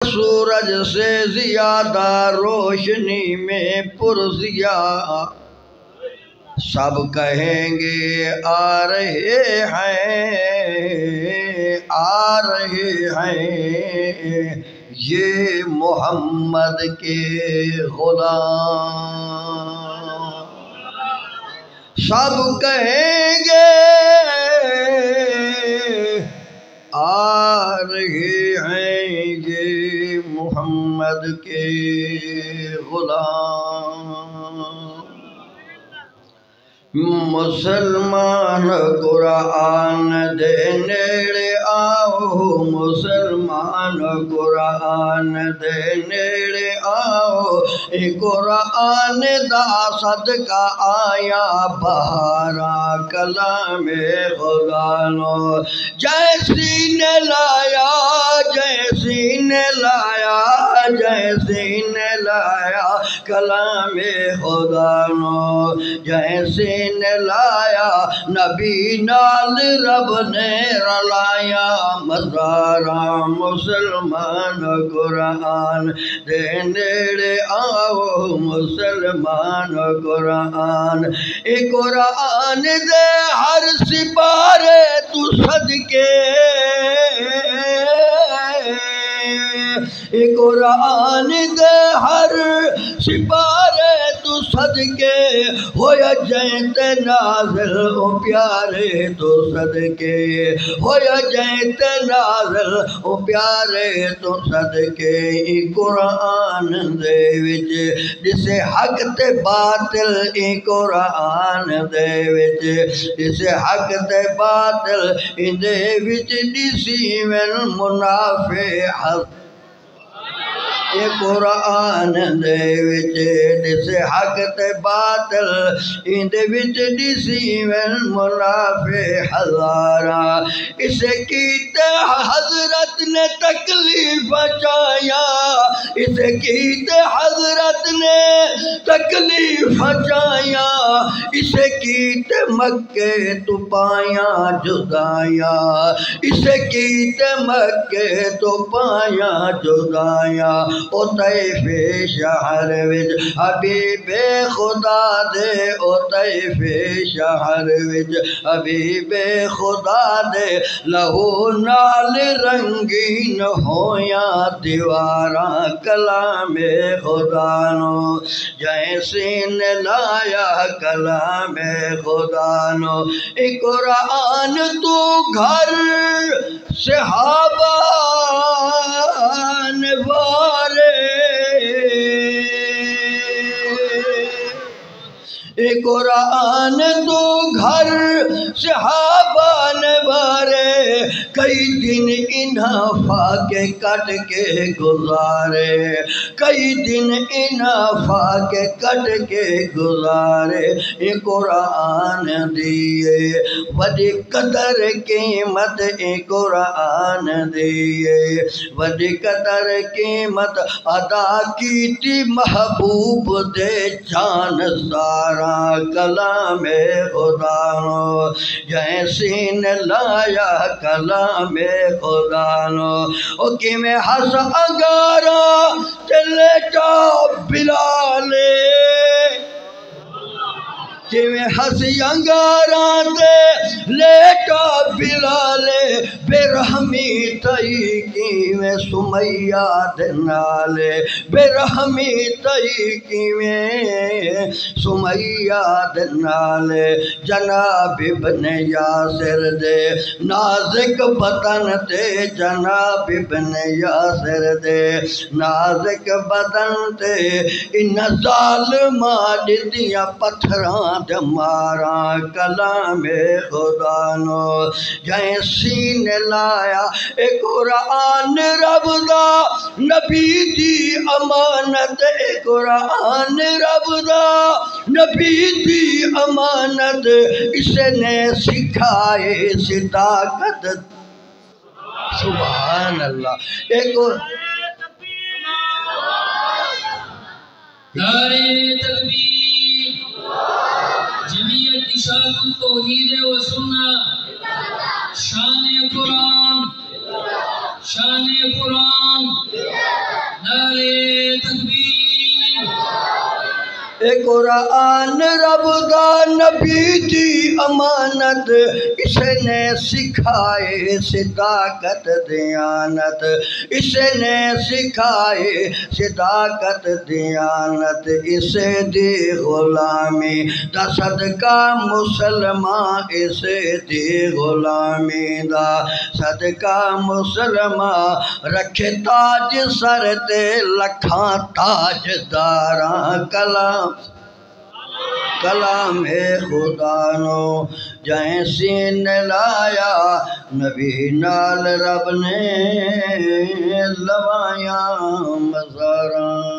سورج سے زیادہ روشنی میں پرزیا سب کہیں گے آ رہے ہیں یہ محمد کے غلام سب کہیں گے آ رہے ہیں یہ محمد کے غلام مسلمان قرآن دے نیڑے آؤ مسلمان قرآن دے نیڑے آؤ قرآن دا صدقہ آیا بہارا کلام خدا نو جیسی نے لایا کلام خدا نو جیسے نے لایا نبی نال رب نے رلایا مزارا مسلمان قرآن دے نیڑے آؤ مسلمان قرآن قرآن دے ہر سپارے تو صدقے قرآن دے ہر سپارے تو صدقے ہویا جائیں تے نازل او پیارے تو صدقے ہویا جائیں تے نازل او پیارے تو صدقے قرآن دے وچ جسے حق تے باطل قرآن دے وچ جسے حق تے باطل دے وچ دسی من منافع حق قرآن دے وچ جسے حق تے باطل دے وچ دسی من منافع ہزارہ اسے کیتے حضرت نے تکلیف چایا اسے کیتے حضرت نے تکلیف چایا اسے کیتے مکے تو پایا جدایا اسے کیتے مکے تو پایا جدایا او طیف شہر وچ حبیب خدا دے او طیف شہر وچ حبیب خدا دے لہو نال رنگین ہویا دیواراں کلام خدا نو جیسے نے لایا کلام خدا نو قرآن تو گھر صحابہ نوارے قرآن تو گھر صحابہ نوارے کئی دن انہاں فاقے کٹ کے گزارے کئی دن انہاں فاقے کٹ کے گزارے قرآن دیئے وڈی قدر قیمت قرآن دیئے وڈی قدر قیمت ادا کیتی محبوب دے جان سارا کلام خدا نو جیسے نے لایا کلام خدا نو او کی میں ہس انگارا تے لیٹا بلالے کہ میں ہنسی انگاراں تے لیٹا بلالے بے رحمی تئی کی میں سمیہ دنالے بے رحمی تئی کی میں سمیہ دنالے جناب ابن یاسر دے نازک بدن تے جناب ابن یاسر دے نازک بدن تے ان ظالماں دیا پتھراں ماراں کلام خدا نو جائیں سین لایا قرآن رب دا نبی دی امانت قرآن رب دا نبی دی امانت اس نے سکھائے صداقت سبحان اللہ نعرہ تکبیر جمعیت اشاعت التوحید و سنہ شان قرآن قرآن رب دا نبی دی امانت اس نے سکھائے صداقت دیانت اس نے سکھائے صداقت دیانت اس دی غلامی دا صدقہ مسلمان اس دی غلامی دا صدقہ مسلمان رکھے تاج سر تے لکھاں تاج داراں کلام خدا نو جائیں سین لایا نبی نال رب نے لوایاں مزاراں